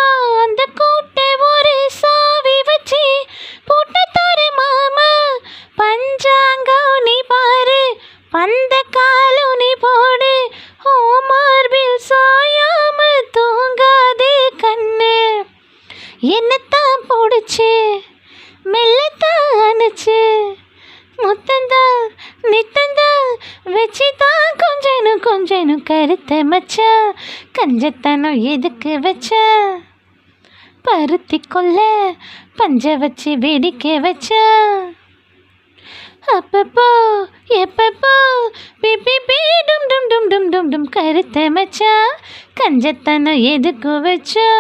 அப்பப்போ அந்த கூட்டை ஒரு சாவி வச்சு பூட்ட தோறு மாமா. பஞ்சாங்கம் நீ பாரு, பந்த காலும் நீ போடு, ஓ மார்பில் சாயாம தூங்காதே கண்ணு. என்னத்தான் போடுச்சு மெல்லத்தான் அனுச்சு, முத்தந்தா நித்தந்தா வச்சுதான் கொஞ்சனும் கருத்த மச்சா. கஞ்சத்தனம் எதுக்கு வச்சா, பருத்தி கொல்ல பஞ்ச வச்சு வேடிக்கை வச்சா. அப்பப்போ எப்பப்போ பிபி பி டும் டும் டும் டும் டும் டும் கருத்த மச்சா. கஞ்சத்தனம் எதுக்கு வச்சா.